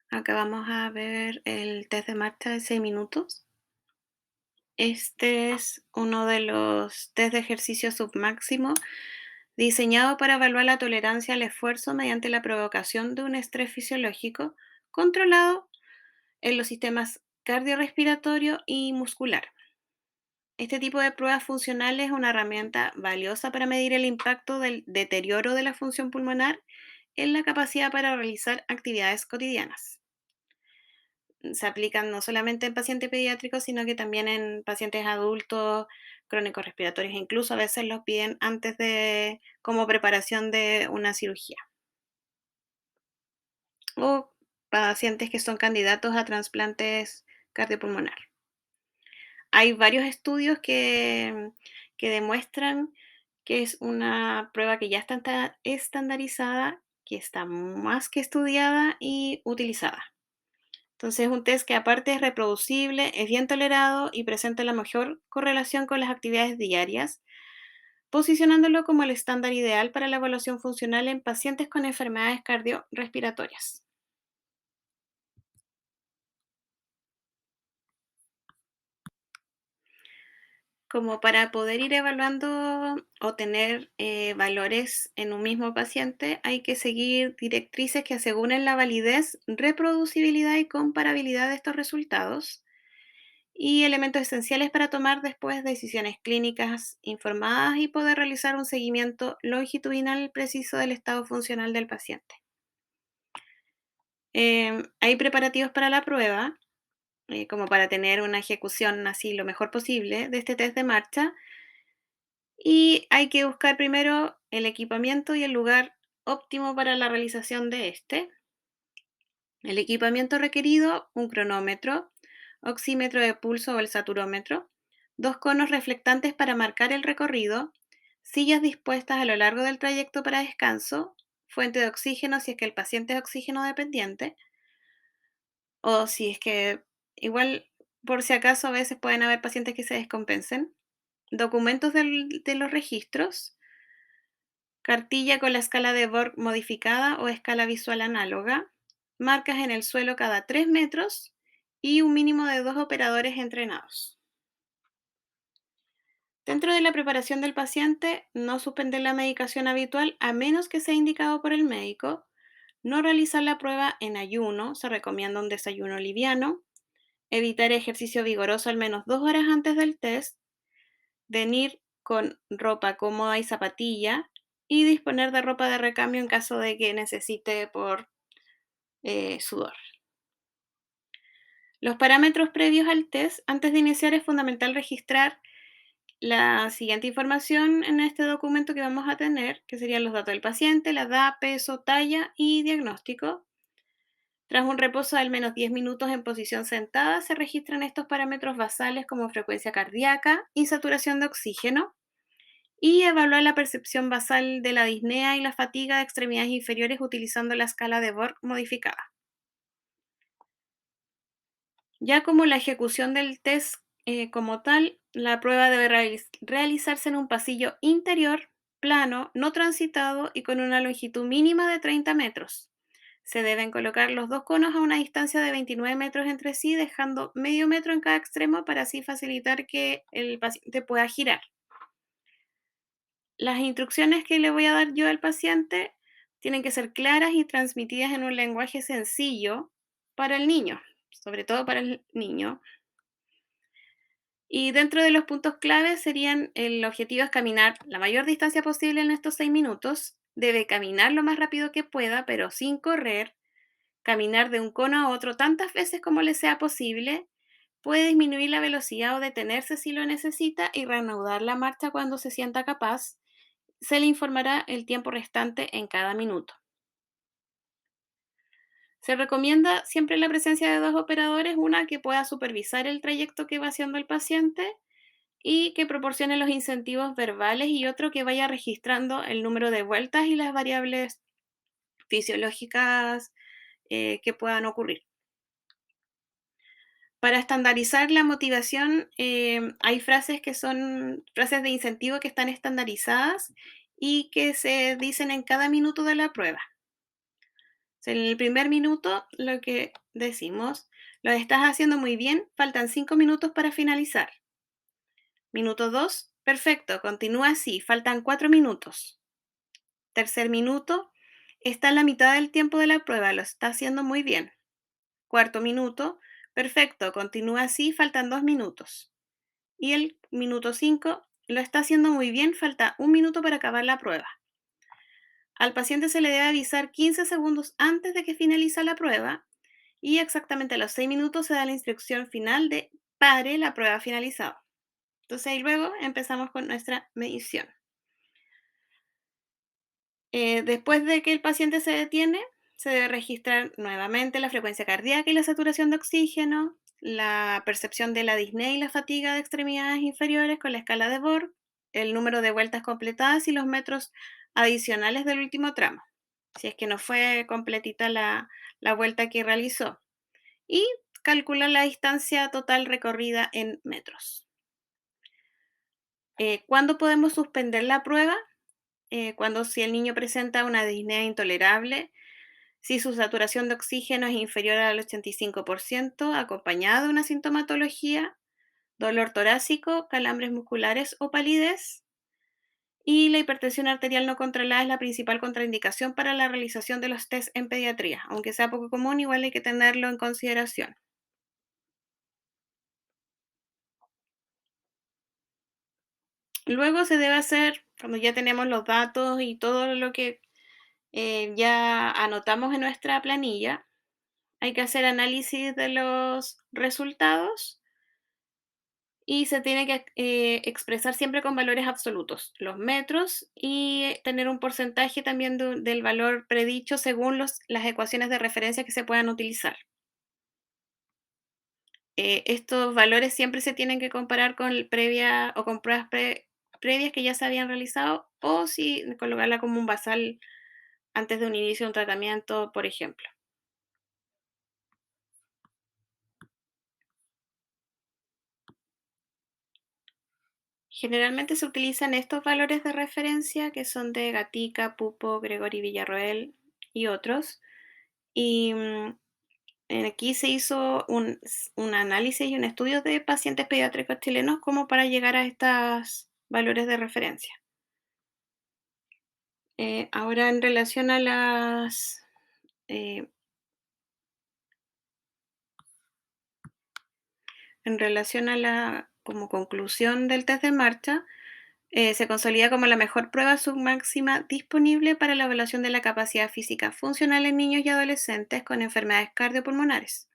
Acá vamos a ver el test de marcha de 6 minutos. Este es uno de los test de ejercicio submáximo diseñado para evaluar la tolerancia al esfuerzo mediante la provocación de un estrés fisiológico controlado en los sistemas cardiorrespiratorio y muscular. Este tipo de pruebas funcionales es una herramienta valiosa para medir el impacto del deterioro de la función pulmonar en la capacidad para realizar actividades cotidianas. Se aplican no solamente en pacientes pediátricos, sino que también en pacientes adultos, crónicos respiratorios, e incluso a veces los piden antes de, como preparación de una cirugía. O pacientes que son candidatos a trasplantes cardiopulmonar. Hay varios estudios que demuestran que es una prueba que ya está estandarizada, que está más que estudiada y utilizada. Entonces es un test que aparte es reproducible, es bien tolerado y presenta la mejor correlación con las actividades diarias, posicionándolo como el estándar ideal para la evaluación funcional en pacientes con enfermedades cardiorrespiratorias. Como para poder ir evaluando o tener valores en un mismo paciente, hay que seguir directrices que aseguren la validez, reproducibilidad y comparabilidad de estos resultados y elementos esenciales para tomar después decisiones clínicas informadas y poder realizar un seguimiento longitudinal preciso del estado funcional del paciente. Hay preparativos para la prueba, como para tener una ejecución así lo mejor posible de este test de marcha. Y hay que buscar primero el equipamiento y el lugar óptimo para la realización de este. El equipamiento requerido, un cronómetro, oxímetro de pulso o el saturómetro, dos conos reflectantes para marcar el recorrido, sillas dispuestas a lo largo del trayecto para descanso, fuente de oxígeno si es que el paciente es oxígeno dependiente, o si es que igual por si acaso a veces pueden haber pacientes que se descompensen, documentos de los registros, cartilla con la escala de Borg modificada o escala visual análoga, marcas en el suelo cada 3 metros y un mínimo de 2 operadores entrenados. Dentro de la preparación del paciente, no suspender la medicación habitual a menos que sea indicado por el médico, no realizar la prueba en ayuno, se recomienda un desayuno liviano, evitar ejercicio vigoroso al menos 2 horas antes del test, venir con ropa cómoda y zapatilla y disponer de ropa de recambio en caso de que necesite por sudor. Los parámetros previos al test, antes de iniciar es fundamental registrar la siguiente información en este documento que vamos a tener, que serían los datos del paciente, la edad, peso, talla y diagnóstico. Tras un reposo de al menos 10 minutos en posición sentada, se registran estos parámetros basales como frecuencia cardíaca y saturación de oxígeno, y evaluar la percepción basal de la disnea y la fatiga de extremidades inferiores utilizando la escala de Borg modificada. Ya como la ejecución del test como tal, la prueba debe realizarse en un pasillo interior, plano, no transitado y con una longitud mínima de 30 metros. Se deben colocar los dos conos a una distancia de 29 metros entre sí, dejando medio metro en cada extremo para así facilitar que el paciente pueda girar. Las instrucciones que le voy a dar yo al paciente tienen que ser claras y transmitidas en un lenguaje sencillo para el niño, sobre todo para el niño. Y dentro de los puntos clave serían, el objetivo es caminar la mayor distancia posible en estos 6 minutos. Debe caminar lo más rápido que pueda, pero sin correr. Caminar de un cono a otro tantas veces como le sea posible. Puede disminuir la velocidad o detenerse si lo necesita y reanudar la marcha cuando se sienta capaz. Se le informará el tiempo restante en cada minuto. Se recomienda siempre la presencia de dos operadores, una que pueda supervisar el trayecto que va haciendo el paciente y que proporcione los incentivos verbales y otro que vaya registrando el número de vueltas y las variables fisiológicas que puedan ocurrir. Para estandarizar la motivación, hay frases que son frases de incentivo que están estandarizadas y que se dicen en cada minuto de la prueba. En el primer minuto, lo que decimos, lo estás haciendo muy bien, faltan 5 minutos para finalizar. Minuto 2, perfecto, continúa así, faltan 4 minutos. Tercer minuto, está en la mitad del tiempo de la prueba, lo está haciendo muy bien. Cuarto minuto, perfecto, continúa así, faltan 2 minutos. Y el minuto 5, lo está haciendo muy bien, falta 1 minuto para acabar la prueba. Al paciente se le debe avisar 15 segundos antes de que finaliza la prueba y exactamente a los 6 minutos se da la instrucción final de pare la prueba finalizada. Entonces ahí luego empezamos con nuestra medición. Después de que el paciente se detiene, se debe registrar nuevamente la frecuencia cardíaca y la saturación de oxígeno, la percepción de la disnea y la fatiga de extremidades inferiores con la escala de Borg, el número de vueltas completadas y los metros adicionales del último tramo, si es que no fue completita la vuelta que realizó, y calcular la distancia total recorrida en metros. ¿Cuándo podemos suspender la prueba? Cuando si el niño presenta una disnea intolerable, si su saturación de oxígeno es inferior al 85%, acompañada de una sintomatología, dolor torácico, calambres musculares o palidez, y la hipertensión arterial no controlada es la principal contraindicación para la realización de los test en pediatría. Aunque sea poco común, igual hay que tenerlo en consideración. Luego se debe hacer, cuando ya tenemos los datos y todo lo que ya anotamos en nuestra planilla, hay que hacer análisis de los resultados y se tiene que expresar siempre con valores absolutos, los metros, y tener un porcentaje también del valor predicho según las ecuaciones de referencia que se puedan utilizar. Estos valores siempre se tienen que comparar con previa o con pruebas previas que ya se habían realizado o si colocarla como un basal antes de un inicio de un tratamiento, por ejemplo. Generalmente se utilizan estos valores de referencia que son de Gatica, Pupo, Gregory Villarroel y otros. Y aquí se hizo un análisis y un estudio de pacientes pediátricos chilenos como para llegar a estos valores de referencia. Ahora en relación a eh, en relación a la como conclusión del test de marcha, se consolida como la mejor prueba submáxima disponible para la evaluación de la capacidad física funcional en niños y adolescentes con enfermedades cardiopulmonares.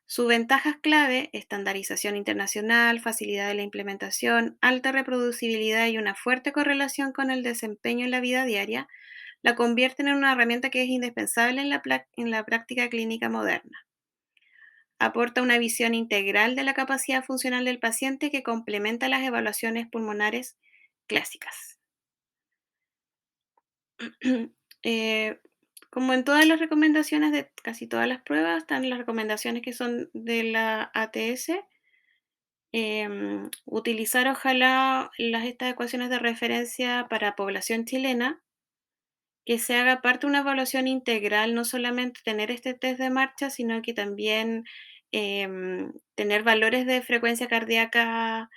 Sus ventajas clave, estandarización internacional, facilidad de la implementación, alta reproducibilidad y una fuerte correlación con el desempeño en la vida diaria, la convierten en una herramienta que es indispensable en la práctica clínica moderna. Aporta una visión integral de la capacidad funcional del paciente que complementa las evaluaciones pulmonares clásicas. Eh, como en todas las recomendaciones de casi todas las pruebas, están las recomendaciones que son de la ATS. Utilizar ojalá estas ecuaciones de referencia para población chilena, que se haga parte de una evaluación integral, no solamente tener este test de marcha, sino que también tener valores de frecuencia cardíaca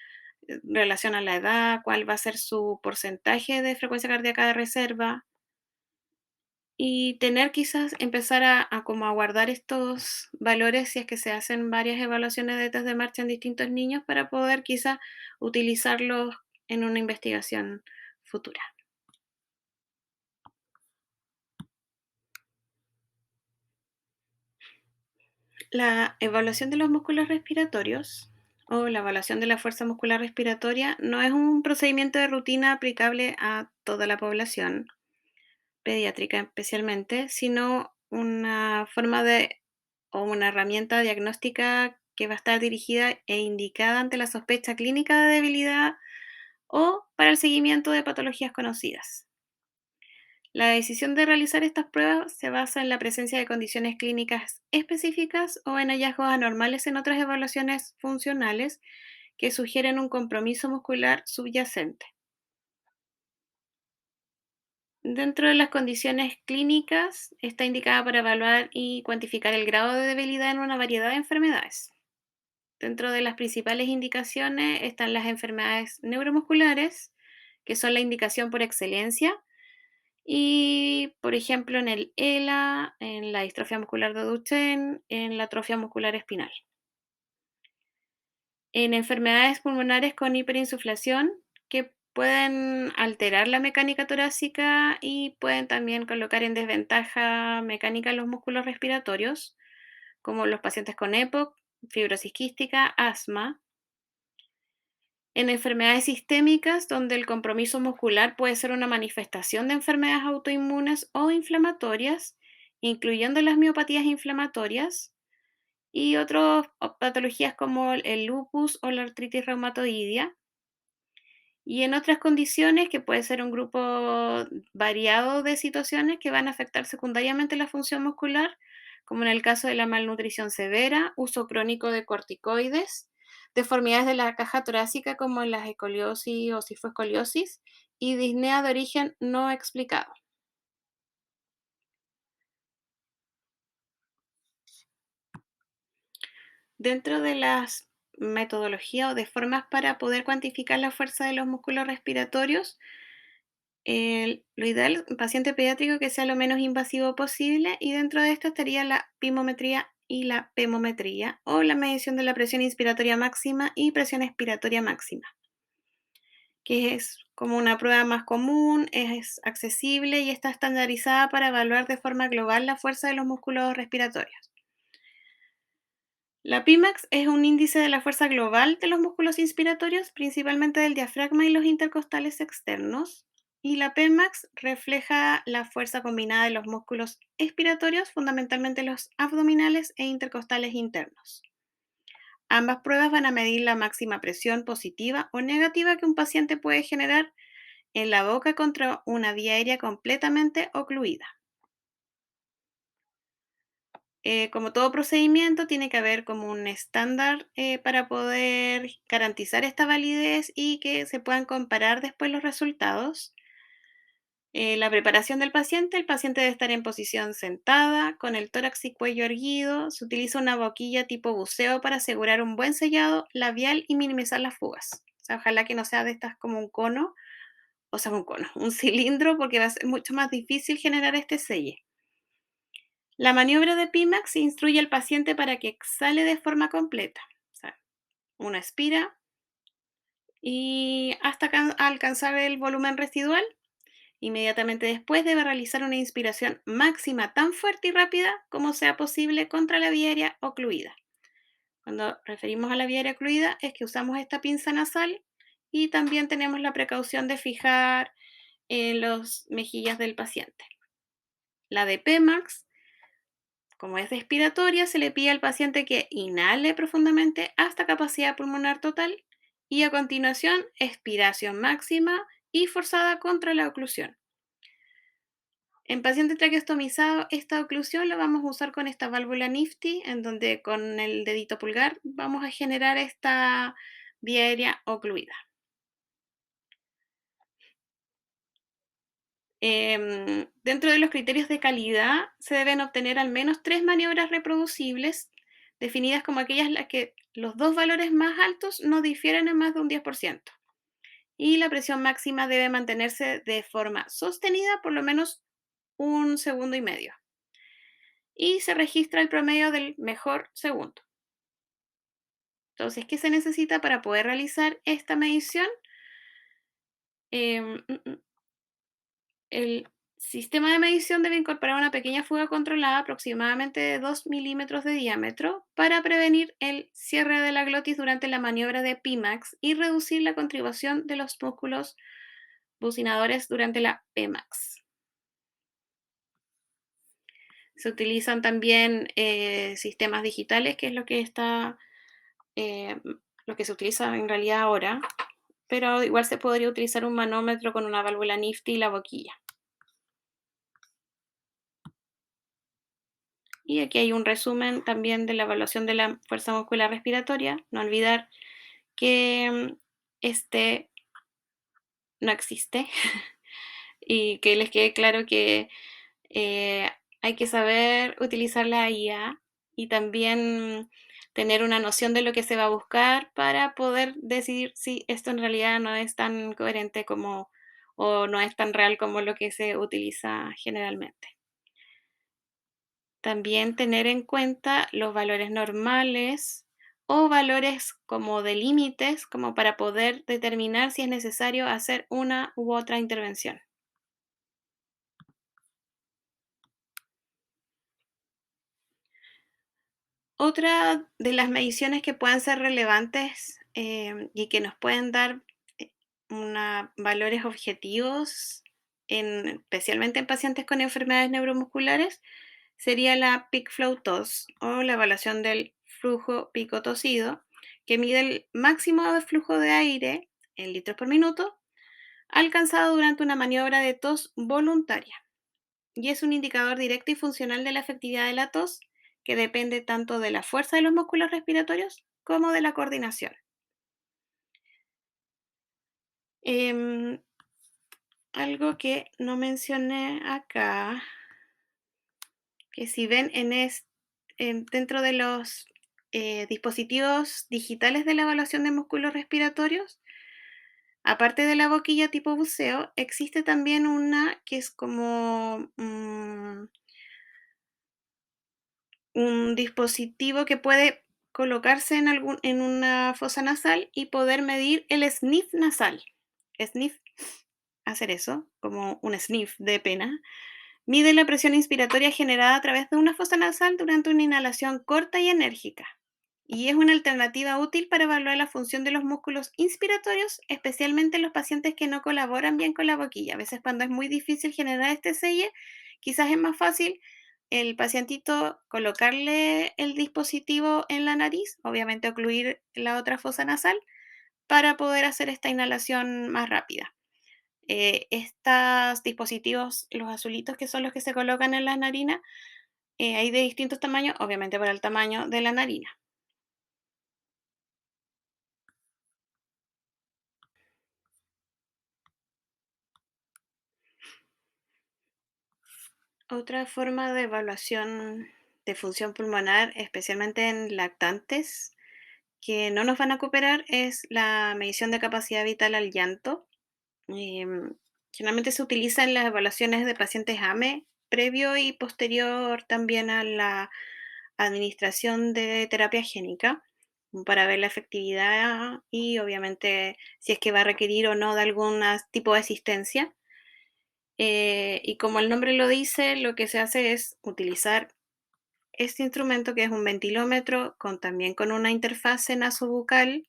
en relación a la edad, cuál va a ser su porcentaje de frecuencia cardíaca de reserva y tener quizás empezar a como a guardar estos valores si es que se hacen varias evaluaciones de test de marcha en distintos niños para poder quizás utilizarlos en una investigación futura. La evaluación de los músculos respiratorios o la evaluación de la fuerza muscular respiratoria no es un procedimiento de rutina aplicable a toda la población pediátrica especialmente, sino una forma de o una herramienta diagnóstica que va a estar dirigida e indicada ante la sospecha clínica de debilidad o para el seguimiento de patologías conocidas. La decisión de realizar estas pruebas se basa en la presencia de condiciones clínicas específicas o en hallazgos anormales en otras evaluaciones funcionales que sugieren un compromiso muscular subyacente. Dentro de las condiciones clínicas, está indicada para evaluar y cuantificar el grado de debilidad en una variedad de enfermedades. Dentro de las principales indicaciones están las enfermedades neuromusculares, que son la indicación por excelencia, y por ejemplo en el ELA, en la distrofia muscular de Duchenne, en la atrofia muscular espinal. En enfermedades pulmonares con hiperinsuflación, que pueden alterar la mecánica torácica y pueden también colocar en desventaja mecánica los músculos respiratorios, como los pacientes con EPOC, fibrosis quística, asma. En enfermedades sistémicas, donde el compromiso muscular puede ser una manifestación de enfermedades autoinmunes o inflamatorias, incluyendo las miopatías inflamatorias y otras patologías como el lupus o la artritis reumatoidea. Y en otras condiciones, que puede ser un grupo variado de situaciones que van a afectar secundariamente la función muscular, como en el caso de la malnutrición severa, uso crónico de corticoides, deformidades de la caja torácica como en las escoliosis o cifoescoliosis y disnea de origen no explicado. Dentro de las metodologías o de formas para poder cuantificar la fuerza de los músculos respiratorios, lo ideal es un paciente pediátrico que sea lo menos invasivo posible, y dentro de esto estaría la pimometría y la pemometría, o la medición de la presión inspiratoria máxima y presión expiratoria máxima, que es como una prueba más común, es accesible y está estandarizada para evaluar de forma global la fuerza de los músculos respiratorios. La Pimax es un índice de la fuerza global de los músculos inspiratorios, principalmente del diafragma y los intercostales externos, y la Pmax refleja la fuerza combinada de los músculos expiratorios, fundamentalmente los abdominales e intercostales internos. Ambas pruebas van a medir la máxima presión positiva o negativa que un paciente puede generar en la boca contra una vía aérea completamente ocluida. Como todo procedimiento, tiene que haber como un estándar para poder garantizar esta validez y que se puedan comparar después los resultados. La preparación del paciente: el paciente debe estar en posición sentada, con el tórax y cuello erguido. Se utiliza una boquilla tipo buceo para asegurar un buen sellado labial y minimizar las fugas. O sea, ojalá que no sea de estas como un cono, o sea, un cono, un cilindro, porque va a ser mucho más difícil generar este selle. La maniobra de Pimax instruye al paciente para que exhale de forma completa. O sea, uno expira y hasta alcanzar el volumen residual. Inmediatamente después debe realizar una inspiración máxima tan fuerte y rápida como sea posible contra la vía aérea ocluida. Cuando referimos a la vía aérea ocluida es que usamos esta pinza nasal y también tenemos la precaución de fijar en las mejillas del paciente. La de Pmax, como es respiratoria, se le pide al paciente que inhale profundamente hasta capacidad pulmonar total y a continuación expiración máxima y forzada contra la oclusión. En paciente traqueostomizado, esta oclusión la vamos a usar con esta válvula Nifty, en donde con el dedito pulgar vamos a generar esta vía aérea ocluida. Dentro de los criterios de calidad, se deben obtener al menos 3 maniobras reproducibles, definidas como aquellas en las que los dos valores más altos no difieren en más de un 10%. Y la presión máxima debe mantenerse de forma sostenida por lo menos 1,5 segundos. Y se registra el promedio del mejor segundo. Entonces, ¿qué se necesita para poder realizar esta medición? Em, mm, mm, el sistema de medición debe incorporar una pequeña fuga controlada, aproximadamente de 2 milímetros de diámetro, para prevenir el cierre de la glotis durante la maniobra de Pimax y reducir la contribución de los músculos bucinadores durante la Pmax. Se utilizan también sistemas digitales, que es eh, lo que se utiliza en realidad ahora, pero igual se podría utilizar un manómetro con una válvula Nifty y la boquilla. Y aquí hay un resumen también de la evaluación de la fuerza muscular respiratoria. No olvidar que este no existe y que les quede claro que eh, hay que saber utilizar la IA y también tener una noción de lo que se va a buscar para poder decidir si esto en realidad no es tan coherente como o no es tan real como lo que se utiliza generalmente. También tener en cuenta los valores normales o valores como de límites, como para poder determinar si es necesario hacer una u otra intervención. Otra de las mediciones que puedan ser relevantes y que nos pueden dar eh, valores objetivos, especialmente en pacientes con enfermedades neuromusculares, sería la peak flow TOS o la evaluación del flujo pico tosido, que mide el máximo de flujo de aire en litros por minuto alcanzado durante una maniobra de tos voluntaria. Y es un indicador directo y funcional de la efectividad de la tos que depende tanto de la fuerza de los músculos respiratorios como de la coordinación. Em, Algo que no mencioné acá, que si ven dentro de los dispositivos digitales de la evaluación de músculos respiratorios, aparte de la boquilla tipo buceo, existe también una que es como un dispositivo que puede colocarse en una fosa nasal y poder medir el sniff nasal. Sniff, hacer eso, como un sniff de pena. Mide la presión inspiratoria generada a través de una fosa nasal durante una inhalación corta y enérgica. Y es una alternativa útil para evaluar la función de los músculos inspiratorios, especialmente en los pacientes que no colaboran bien con la boquilla. A veces cuando es muy difícil generar este selle, quizás es más fácil el pacientito colocarle el dispositivo en la nariz, obviamente ocluir la otra fosa nasal, para poder hacer esta inhalación más rápida. Estos dispositivos, los azulitos que son los que se colocan en la narina, hay de distintos tamaños, obviamente para el tamaño de la narina. Otra forma de evaluación de función pulmonar, especialmente en lactantes, que no nos van a cooperar, es la medición de capacidad vital al llanto. Em, Generalmente se utiliza en las evaluaciones de pacientes AME, previo y posterior también a la administración de terapia génica, para ver la efectividad y obviamente si es que va a requerir o no de algún tipo de asistencia. Y como el nombre lo dice, lo que se hace es utilizar este instrumento que es un ventilómetro también con una interfase nasobucal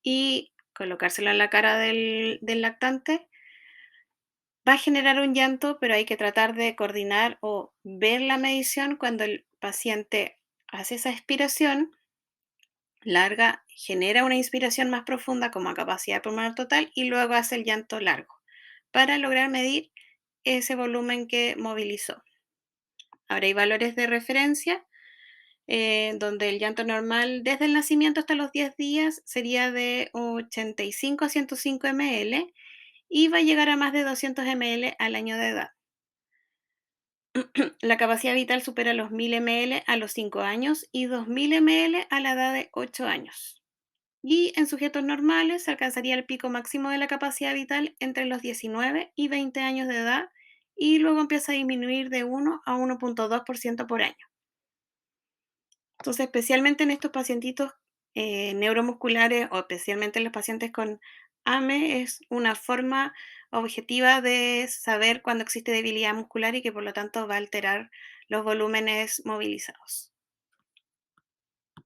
y colocárselo en la cara del lactante. Va a generar un llanto, pero hay que tratar de coordinar o ver la medición cuando el paciente hace esa expiración larga, genera una inspiración más profunda como a capacidad pulmonar total y luego hace el llanto largo para lograr medir ese volumen que movilizó. Ahora hay valores de referencia donde el llanto normal desde el nacimiento hasta los 10 días sería de 85 a 105 ml y va a llegar a más de 200 ml al año de edad. La capacidad vital supera los 1000 ml a los 5 años y 2000 ml a la edad de 8 años. Y en sujetos normales se alcanzaría el pico máximo de la capacidad vital entre los 19 y 20 años de edad y luego empieza a disminuir de 1 a 1,2% por año. Entonces, especialmente en estos pacientitos neuromusculares o especialmente en los pacientes con AME, es una forma objetiva de saber cuándo existe debilidad muscular y que por lo tanto va a alterar los volúmenes movilizados.